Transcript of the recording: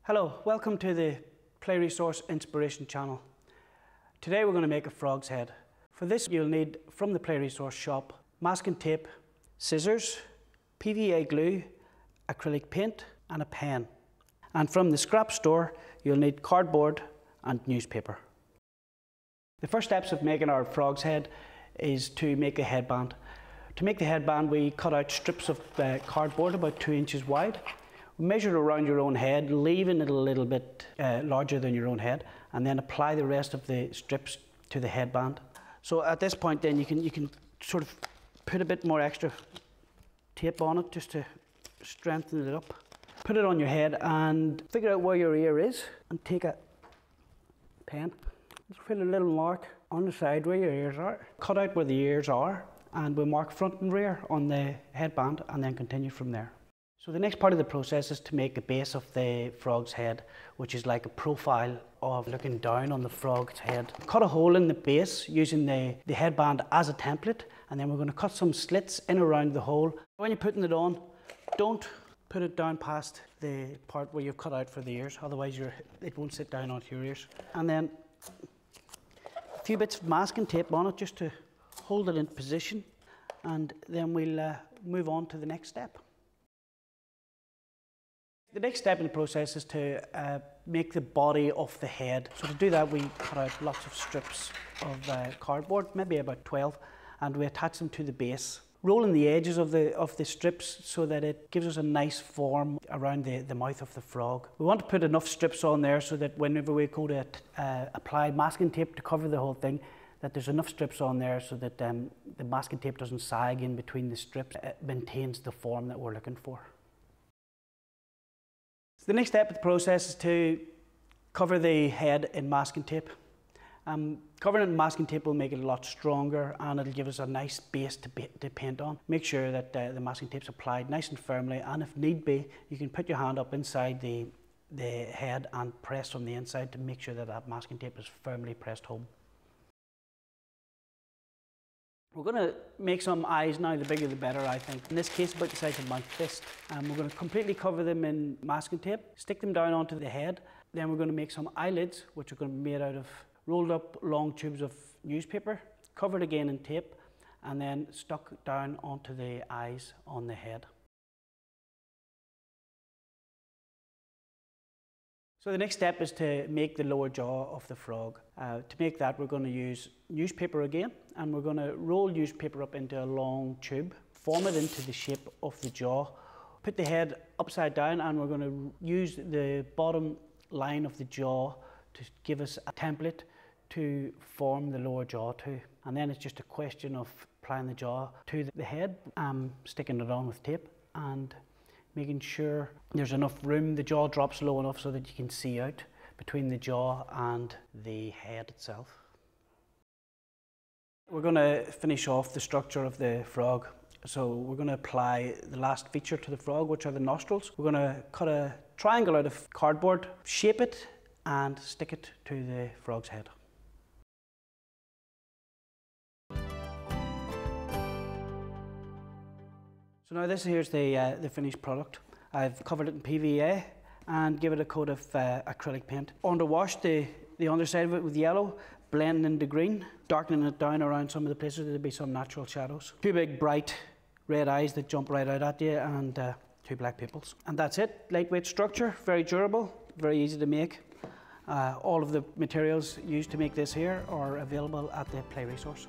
Hello, welcome to the Play Resource Inspiration channel. Today we're going to make a frog's head. For this you'll need, from the Play Resource shop, masking tape, scissors, PVA glue, acrylic paint and a pen. And from the scrap store you'll need cardboard and newspaper. The first steps of making our frog's head is to make a headband. To make the headband we cut out strips of cardboard about 2 inches wide. Measure it around your own head, leaving it a little bit larger than your own head, and then apply the rest of the strips to the headband. So at this point then you can sort of put a bit more extra tape on it just to strengthen it up. Put it on your head and figure out where your ear is and take a pen. Just put a little mark on the side where your ears are. Cut out where the ears are and we'll mark front and rear on the headband and then continue from there. So the next part of the process is to make the base of the frog's head, which is like a profile of looking down on the frog's head. Cut a hole in the base using the headband as a template, and then we're going to cut some slits in around the hole. When you're putting it on, don't put it down past the part where you've cut out for the ears, otherwise it won't sit down onto your ears. And then a few bits of masking tape on it just to hold it in position, and then we'll move on to the next step. The next step in the process is to make the body of the head. So to do that we cut out lots of strips of cardboard, maybe about 12, and we attach them to the base. Rolling the edges of the strips so that it gives us a nice form around the mouth of the frog. We want to put enough strips on there so that whenever we go to apply masking tape to cover the whole thing, that there's enough strips on there so that the masking tape doesn't sag in between the strips. It maintains the form that we're looking for. So the next step of the process is to cover the head in masking tape. Covering it in masking tape will make it a lot stronger and it'll give us a nice base to paint on. Make sure that the masking tape's applied nice and firmly, and if need be you can put your hand up inside the head and press from the inside to make sure that masking tape is firmly pressed home. We're going to make some eyes now. The bigger the better, I think. In this case about the size of my fist. We're going to completely cover them in masking tape, stick them down onto the head. Then we're going to make some eyelids, which are going to be made out of rolled up long tubes of newspaper, covered again in tape, and then stuck down onto the eyes on the head. So the next step is to make the lower jaw of the frog. To make that we're going to use newspaper again, and we're going to roll newspaper up into a long tube, form it into the shape of the jaw, put the head upside down, and we're going to use the bottom line of the jaw to give us a template to form the lower jaw to. And then it's just a question of applying the jaw to the head, sticking it on with tape and making sure there's enough room, the jaw drops low enough so that you can see out between the jaw and the head itself. We're going to finish off the structure of the frog. So we're going to apply the last feature to the frog, which are the nostrils. We're going to cut a triangle out of cardboard, shape it and stick it to the frog's head. So now this here's the finished product. I've covered it in PVA and give it a coat of acrylic paint. Underwash the underside of it with yellow, blending into green, darkening it down around some of the places there'll be some natural shadows. 2 big bright red eyes that jump right out at you, and 2 black pupils. And that's it. Lightweight structure, very durable, very easy to make. All of the materials used to make this here are available at the Play Resource.